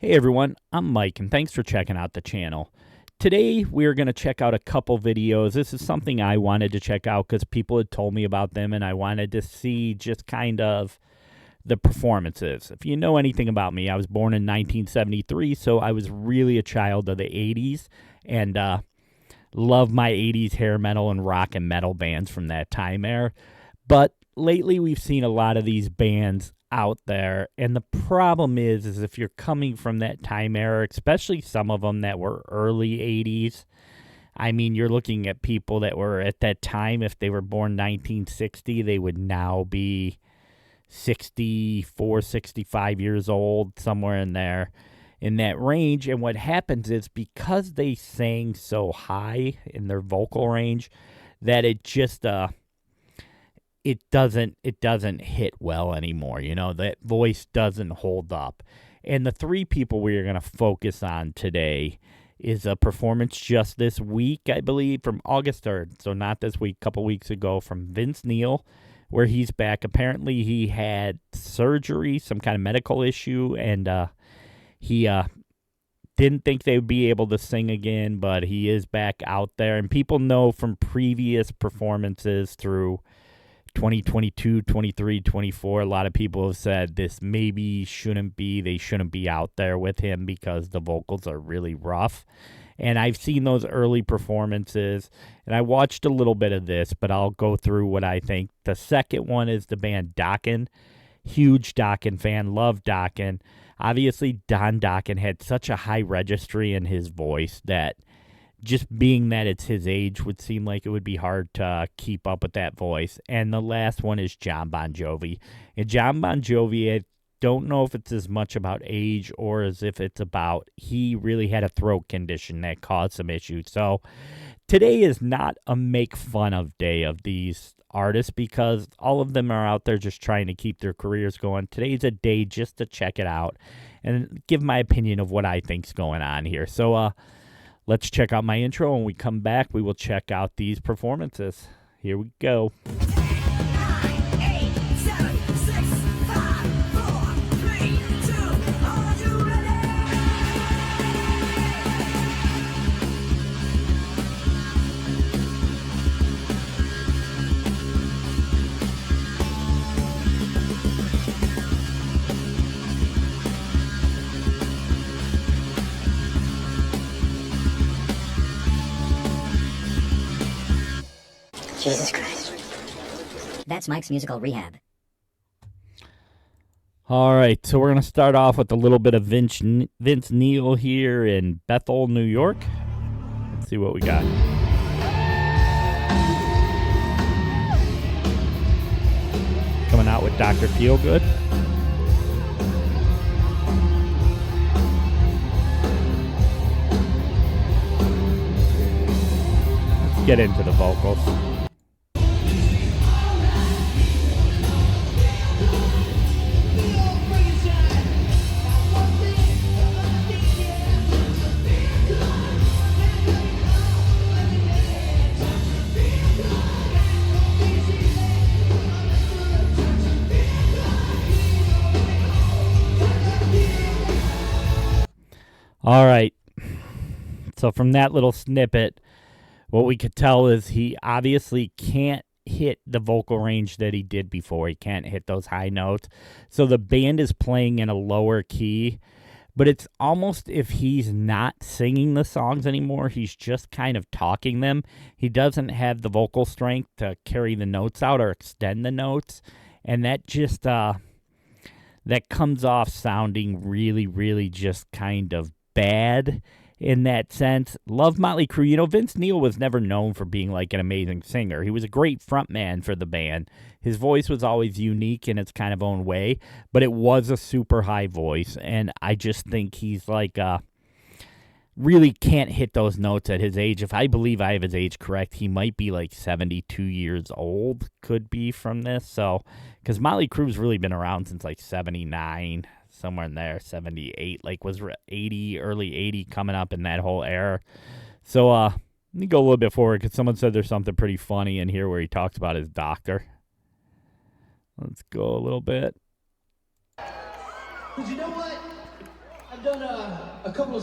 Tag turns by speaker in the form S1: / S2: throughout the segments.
S1: Hey everyone, I'm Mike and thanks for checking out the channel. Today we're going to check out a couple videos. This is something I wanted to check out because people had told me about them and I wanted to see just kind of the performances. If you know anything about me, I was born in 1973, so I was really a child of the 80s and love my 80s hair metal and rock and metal bands from that time era. But lately we've seen a lot of these bands out there, and the problem is if you're coming from that time era, especially some of them that were early 80s, I mean, you're looking at people that were at that time, if they were born 1960, they would now be 64, 65 years old, somewhere in there, in that range. And what happens is because they sang so high in their vocal range that it just it doesn't hit well anymore. You know, that voice doesn't hold up. And the three people we are going to focus on today is a performance just this week, I believe, from August 3rd. So not this week, a couple weeks ago, from Vince Neil, where he's back. Apparently he had surgery, some kind of medical issue, and he didn't think they would be able to sing again, but he is back out there. And people know from previous performances through 2022, 23, 24, a lot of people have said they shouldn't be out there with him because the vocals are really rough. And I've seen those early performances, and I watched a little bit of this, but I'll go through what I think. The second one is the band Dokken. Huge Dokken fan, love Dokken. Obviously, Don Dokken had such a high registry in his voice that just being that it's his age would seem like it would be hard to keep up with that voice. And the last one is Jon Bon Jovi. And Jon Bon Jovi, I don't know if it's as much about age or as if it's about he really had a throat condition that caused some issues. So today is not a make fun of day of these artists because all of them are out there just trying to keep their careers going. Today's a day just to check it out and give my opinion of what I think's going on here. So, let's check out my intro. When we come back, we will check out these performances. Here we go.
S2: Jesus Christ. That's Mike's musical rehab.
S1: All right, so we're going to start off with a little bit of Vince Neil here in Bethel, New York. Let's see what we got. Coming out with Dr. Feelgood. Let's get into the vocals. All right, so from that little snippet, what we could tell is he obviously can't hit the vocal range that he did before. He can't hit those high notes. So the band is playing in a lower key, but it's almost if he's not singing the songs anymore, he's just kind of talking them. He doesn't have the vocal strength to carry the notes out or extend the notes, and that just that comes off sounding really, really just kind of bad in that sense. Love Mötley Crüe. You know, Vince Neil was never known for being like an amazing singer. He was a great frontman for the band. His voice was always unique in its kind of own way, but it was a super high voice, and I just think he's like really can't hit those notes at his age. If I believe I have his age correct, he might be like 72 years old, could be from this. So, because Mötley Crüe's really been around since like 79, somewhere in there, 78, like was 80, early 80 coming up in that whole era. So, let me go a little bit forward because someone said there's something pretty funny in here where he talks about his doctor. Let's go a little bit.
S3: Because you know what? I've done a couple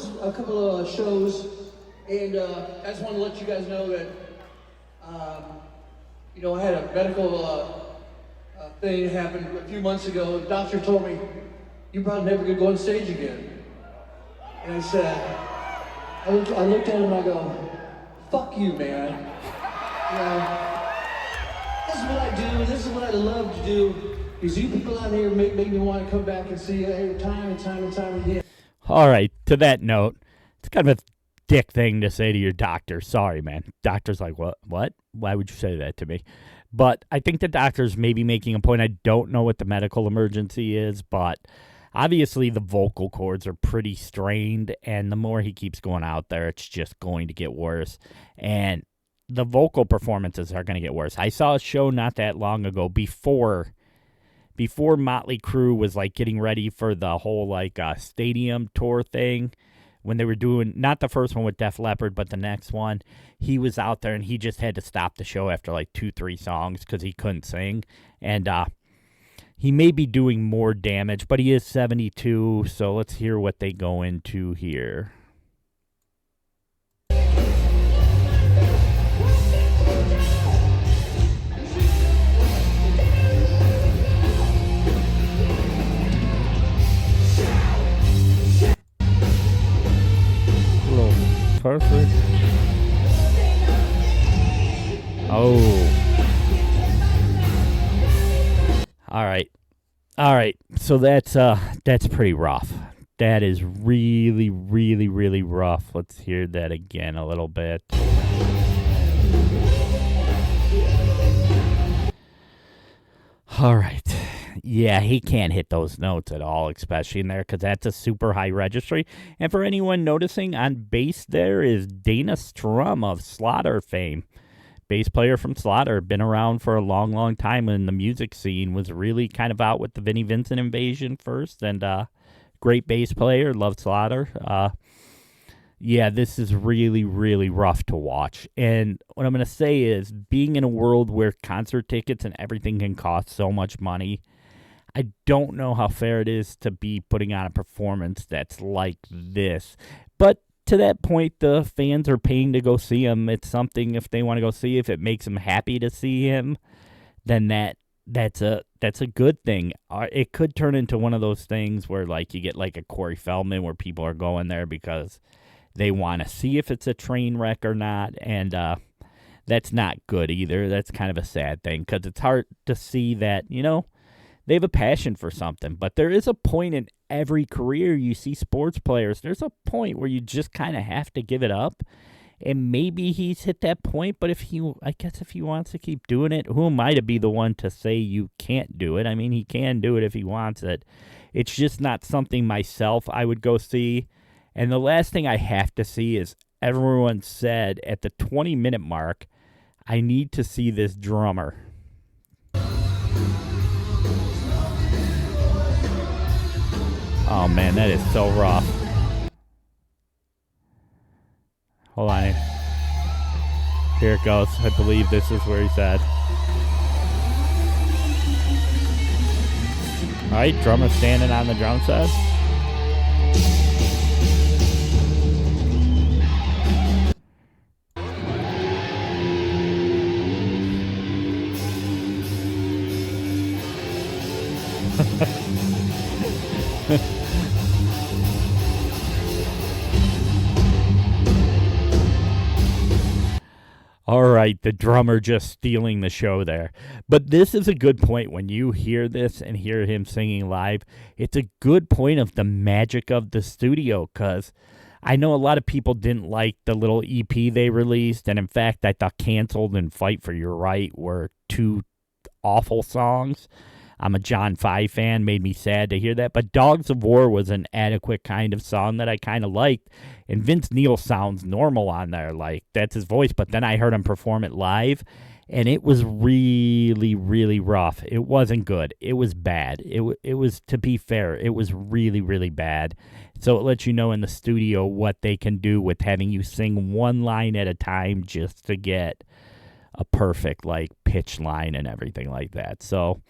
S3: of shows, and I just want to let you guys know that I had a medical thing happen a few months ago. The doctor told me you're probably never gonna go on stage again. And I said, I looked at him and I go, fuck you, man. This is what I do. This is what I love to do. Because you people out here make me want to come back and see you time and time and time again.
S1: All right, to that note, it's kind of a dick thing to say to your doctor. Sorry, man. Doctor's like, what? Why would you say that to me? But I think the doctor's maybe making a point. I don't know what the medical emergency is, but obviously the vocal cords are pretty strained, and the more he keeps going out there, it's just going to get worse. And the vocal performances are going to get worse. I saw a show not that long ago before Mötley Crüe was like getting ready for the whole like stadium tour thing, when they were doing not the first one with Def Leppard, but the next one. He was out there and he just had to stop the show after like 2-3 songs because he couldn't sing. And he may be doing more damage, but he is 72. So let's hear what they go into here. Perfect. Oh. All right. So that's pretty rough. That is really, really, really rough. Let's hear that again a little bit. All right. Yeah, he can't hit those notes at all, especially in there, because that's a super high registry. And for anyone noticing, on bass there is Dana Strum of Slaughter fame. Bass player from Slaughter, been around for a long, long time in the music scene, was really kind of out with the Vinnie Vincent invasion first, and great bass player, loved Slaughter. Yeah, this is really, really rough to watch. And what I'm going to say is, being in a world where concert tickets and everything can cost so much money, I don't know how fair it is to be putting on a performance that's like this. But to that point, the fans are paying to go see him. It's something, if they want to go see, if it makes them happy to see him, then that's a good thing. It could turn into one of those things where like you get like a Corey Feldman, where people are going there because they want to see if it's a train wreck or not, and that's not good either. That's kind of a sad thing, because it's hard to see that, they have a passion for something. But there is a point in every career you see sports players, there's a point where you just kind of have to give it up. And maybe he's hit that point, but if he wants to keep doing it, who am I to be the one to say you can't do it? I mean, he can do it if he wants it. It's just not something myself I would go see. And the last thing I have to see is, everyone said at the 20-minute mark, I need to see this drummer. Oh, man, that is so rough. Hold on. Here it goes. I believe this is where he's at. All right, drummer standing on the drum set. All right, the drummer just stealing the show there. But this is a good point. When you hear this and hear him singing live, it's a good point of the magic of the studio, because I know a lot of people didn't like the little EP they released, and in fact, I thought Canceled and Fight for Your Right were two awful songs. I'm a John 5 fan, made me sad to hear that. But Dogs of War was an adequate kind of song that I kind of liked. And Vince Neil sounds normal on there, like that's his voice. But then I heard him perform it live, and it was really, really rough. It wasn't good. It was bad. It was, to be fair, it was really, really bad. So it lets you know in the studio what they can do with having you sing one line at a time just to get a perfect like pitch line and everything like that. So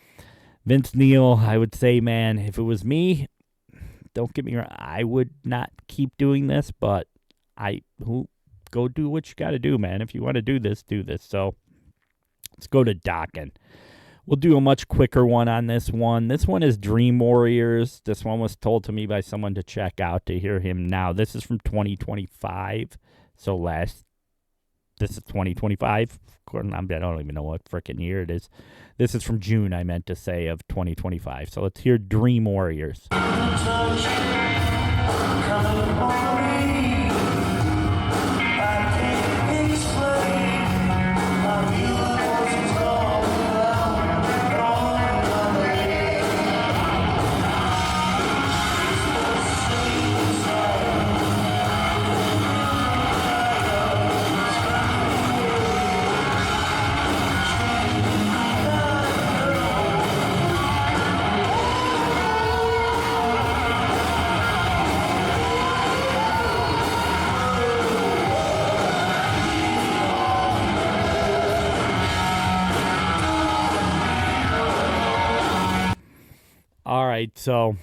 S1: Vince Neil, I would say, man, if it was me, Don't get me wrong. I would not keep doing this, but go do what you got to do, man. If you want to do this, do this. So let's go to Dokken. We'll do a much quicker one on this one. This one is Dream Warriors. This one was told to me by someone to check out to hear him now. This is from 2025. So this is 2025. I don't even know what freaking year it is. This is from June, I meant to say, of 2025. So let's hear Dream Warriors. All right, so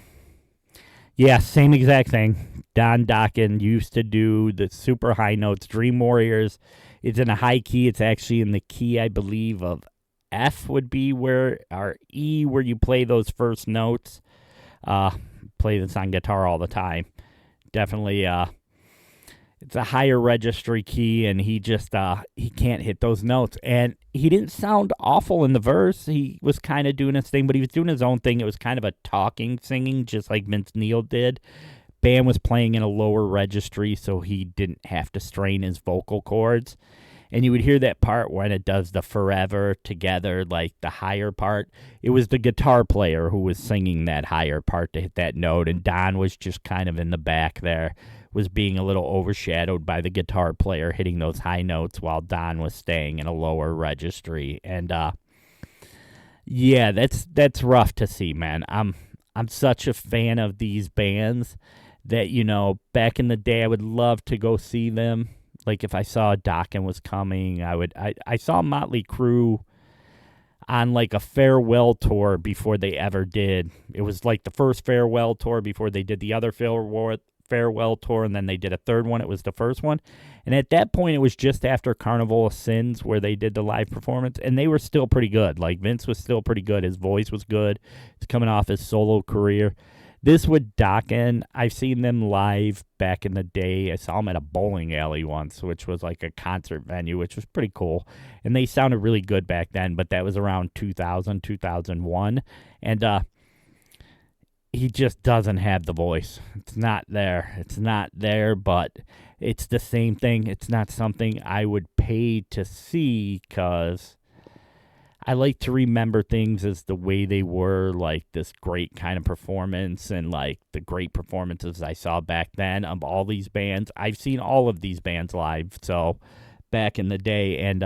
S1: yeah, same exact thing. Don Dokken used to do the super high notes. Dream Warriors, it's in a high key. It's actually in the key, I believe, of F would be or E, where you play those first notes. Play this on guitar all the time. Definitely, it's a higher registry key, and he just he can't hit those notes. And he didn't sound awful in the verse. He was kind of doing his thing, but he was doing his own thing. It was kind of a talking singing, just like Vince Neil did. Band was playing in a lower registry, so he didn't have to strain his vocal cords. And you would hear that part when it does the forever together, like the higher part. It was the guitar player who was singing that higher part to hit that note, and Don was just kind of in the back there, was being a little overshadowed by the guitar player hitting those high notes while Don was staying in a lower registry. And yeah, that's rough to see, man. I'm such a fan of these bands that, you know, back in the day I would love to go see them. Like if I saw Dokken was coming, I saw Mötley Crüe on like a farewell tour before they ever did. It was like the first farewell tour before they did the other farewell tour, and then they did a third one. It was the first one, and at that point it was just after Carnival of Sins where they did the live performance, and they were still pretty good. Like Vince was still pretty good. His voice was good. He's coming off his solo career. This with Dokken, I've seen them live back in the day. I saw them at a bowling alley once, which was like a concert venue, which was pretty cool. And they sounded really good back then, but that was around 2000, 2001. And he just doesn't have the voice. It's not there. It's not there, but it's the same thing. It's not something I would pay to see because I like to remember things as the way they were, like this great kind of performance and like the great performances I saw back then of all these bands. I've seen all of these bands live, so back in the day, and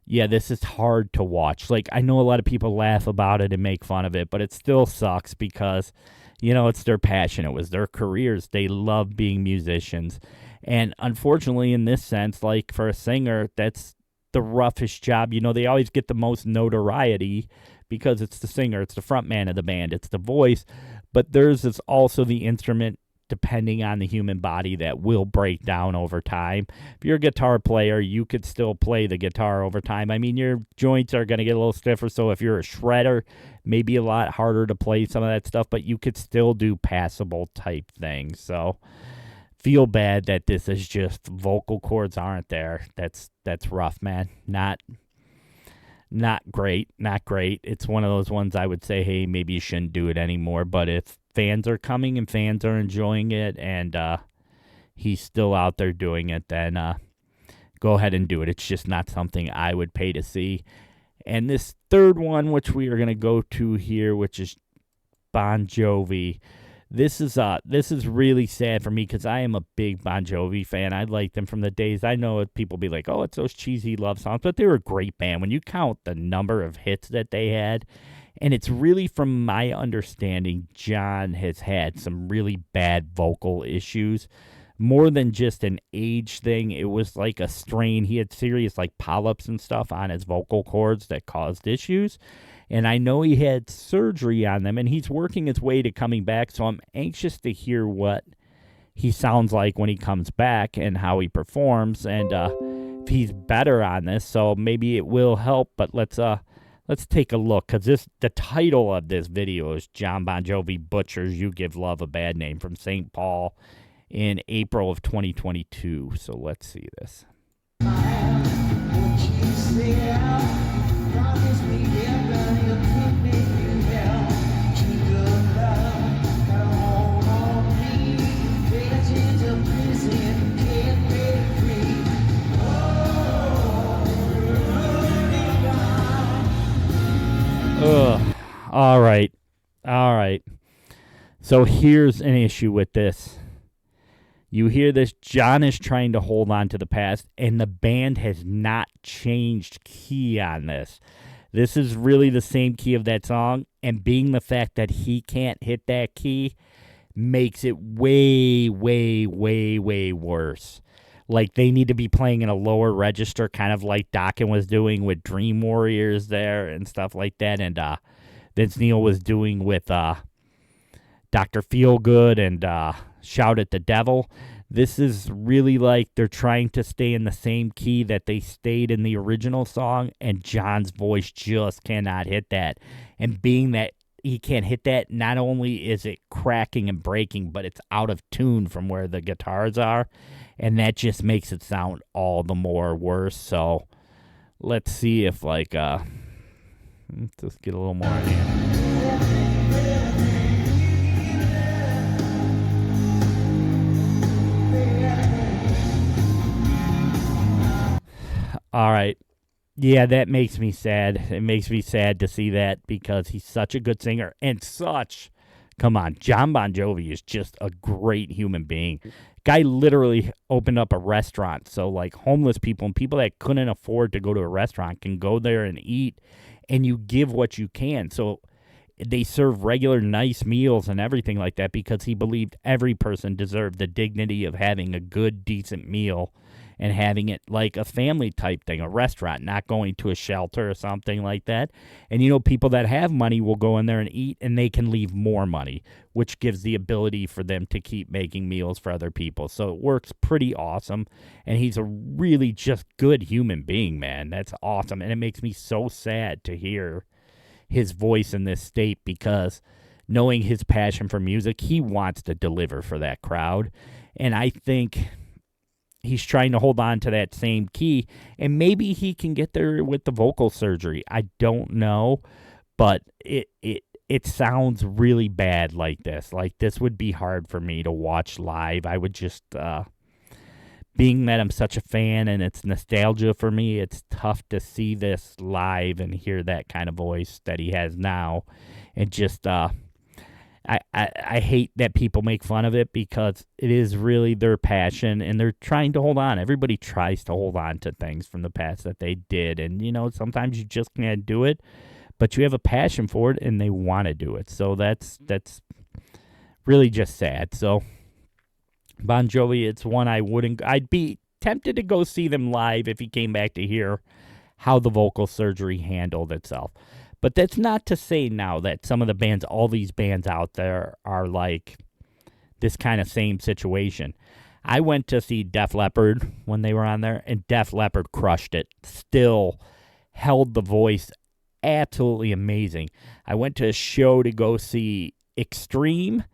S1: yeah, this is hard to watch. Like, I know a lot of people laugh about it and make fun of it, but it still sucks because, you know, it's their passion. It was their careers. They love being musicians. And unfortunately, in this sense, like for a singer, that's the roughest job. You know, they always get the most notoriety because it's the singer, it's the front man of the band, it's the voice, but theirs is also the instrument, depending on the human body, that will break down over time. If you're a guitar player, you could still play the guitar over time. I mean, your joints are going to get a little stiffer, so if you're a shredder, maybe a lot harder to play some of that stuff, but you could still do passable type things. So feel bad that this is just vocal cords aren't there. That's rough, man. Not great. It's one of those ones I would say, hey, maybe you shouldn't do it anymore. But if fans are coming and fans are enjoying it and he's still out there doing it, then go ahead and do it. It's just not something I would pay to see. And this third one, which we are going to go to here, which is Bon Jovi. This is really sad for me because I am a big Bon Jovi fan. I liked them from the days. I know people be like, oh, it's those cheesy love songs, but they were a great band. When you count the number of hits that they had, and it's really, from my understanding, Jon has had some really bad vocal issues. More than just an age thing, it was like a strain. He had serious like polyps and stuff on his vocal cords that caused issues. And I know he had surgery on them, and he's working his way to coming back, so I'm anxious to hear what he sounds like when he comes back and how he performs, and if he's better on this. So maybe it will help, but let's take a look, because the title of this video is Jon Bon Jovi Butchers You Give Love a Bad Name from St. Paul in April of 2022. So let's see this. Ugh. All right. So here's an issue with this. You hear this, Jon is trying to hold on to the past, and the band has not changed key on this. This is really the same key of that song, and being the fact that he can't hit that key makes it way, way, way, way worse. Like, they need to be playing in a lower register, kind of like Dokken was doing with Dream Warriors there and stuff like that, and Vince Neil was doing with Dr. Feelgood and Shout at the Devil. This is really like they're trying to stay in the same key that they stayed in the original song, and Jon's voice just cannot hit that. And being that he can't hit that, not only is it cracking and breaking, but it's out of tune from where the guitars are, and that just makes it sound all the more worse. So let's see if, like, let's just get a little more in here. All right. Yeah, that makes me sad. It makes me sad to see that, because he's such a good singer and come on, Jon Bon Jovi is just a great human being. Guy literally opened up a restaurant, so like homeless people and people that couldn't afford to go to a restaurant can go there and eat, and you give what you can. So they serve regular nice meals and everything like that, because he believed every person deserved the dignity of having a good, decent meal and having it like a family type thing, a restaurant, not going to a shelter or something like that. And, you know, people that have money will go in there and eat, and they can leave more money, which gives the ability for them to keep making meals for other people. So it works pretty awesome. And he's a really just good human being, man. That's awesome. And it makes me so sad to hear his voice in this state, because knowing his passion for music, he wants to deliver for that crowd. And I think he's trying to hold on to that same key, and maybe he can get there with the vocal surgery. I don't know, but it sounds really bad like this. Like, this would be hard for me to watch live. I would just, being that I'm such a fan and it's nostalgia for me, it's tough to see this live and hear that kind of voice that he has now. And just, I hate that people make fun of it, because it is really their passion, and they're trying to hold on. Everybody tries to hold on to things from the past that they did, and, you know, sometimes you just can't do it, but you have a passion for it, and they want to do it. So that's really just sad. So Bon Jovi, it's one I'd be tempted to go see them live if he came back to hear how the vocal surgery handled itself. But that's not to say now that some of the bands, all these bands out there, are like this kind of same situation. I went to see Def Leppard when they were on there, and Def Leppard crushed it. Still held the voice absolutely amazing. I went to a show to go see Extreme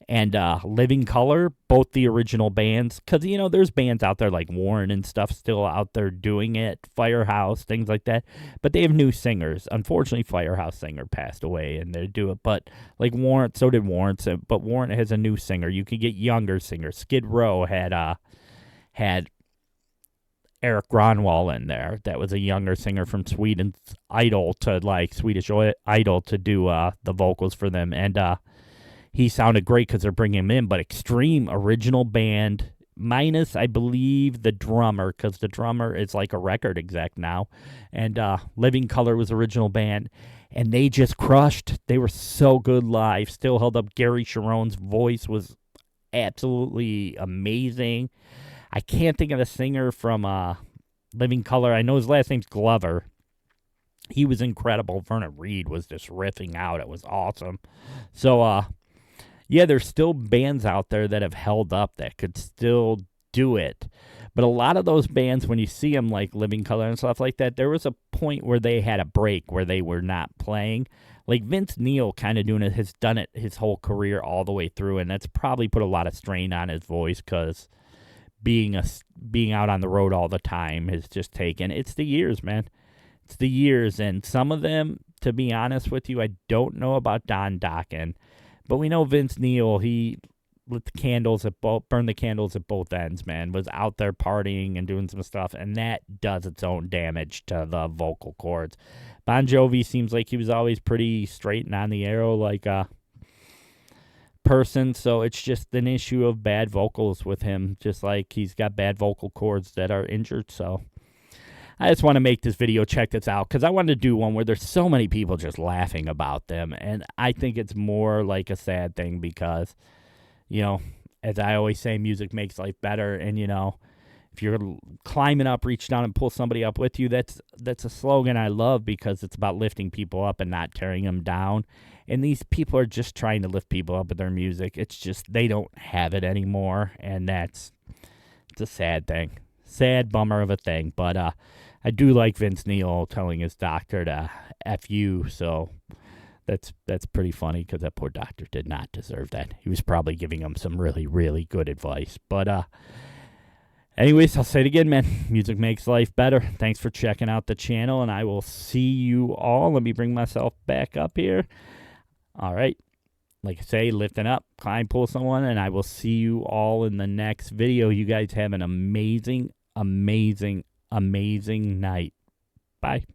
S1: and Living Colour, both the original bands, because, you know, there's bands out there like Warren and stuff still out there doing it, Firehouse, things like that, but they have new singers. Unfortunately, Firehouse singer passed away, and they do it, but like Warren, so did Warren, but Warren has a new singer. You can get younger singers. Skid Row had Eric Gronwall in there. That was a younger singer from Sweden's Idol to like Swedish Idol to do the vocals for them, and he sounded great because they're bringing him in. But Extreme, original band, minus, I believe, the drummer, because the drummer is like a record exec now. And Living Colour was original band, and they just crushed. They were so good live. Still held up. Gary Sharon's voice was absolutely amazing. I can't think of the singer from Living Colour. I know his last name's Glover. He was incredible. Vernon Reid was just riffing out. It was awesome. So, yeah, there's still bands out there that have held up that could still do it. But a lot of those bands, when you see them like Living Colour and stuff like that, there was a point where they had a break where they were not playing. Like Vince Neil kind of has done it his whole career all the way through, and that's probably put a lot of strain on his voice because being out on the road all the time has just taken. It's the years, man. It's the years, and some of them, to be honest with you, I don't know about Don Dokken, but we know Vince Neil. He burned the candles at both ends, man. Was out there partying and doing some stuff, and that does its own damage to the vocal cords. Bon Jovi seems like he was always pretty straight and on the arrow, like a person, so it's just an issue of bad vocals with him, just like he's got bad vocal cords that are injured. So I just want to make this video, check this out, because I wanted to do one where there's so many people just laughing about them, and I think it's more like a sad thing because, you know, as I always say, music makes life better, and, you know, if you're climbing up, reach down and pull somebody up with you, that's a slogan I love because it's about lifting people up and not tearing them down. And these people are just trying to lift people up with their music. It's just they don't have it anymore, and it's a sad thing. Sad bummer of a thing. But I do like Vince Neil telling his doctor to F you, so that's pretty funny because that poor doctor did not deserve that. He was probably giving him some really, really good advice. But anyways, I'll say it again, man. Music makes life better. Thanks for checking out the channel, and I will see you all. Let me bring myself back up here. All right. Like I say, lifting up, climb, pull someone, and I will see you all in the next video. You guys have an amazing, amazing, amazing night. Bye.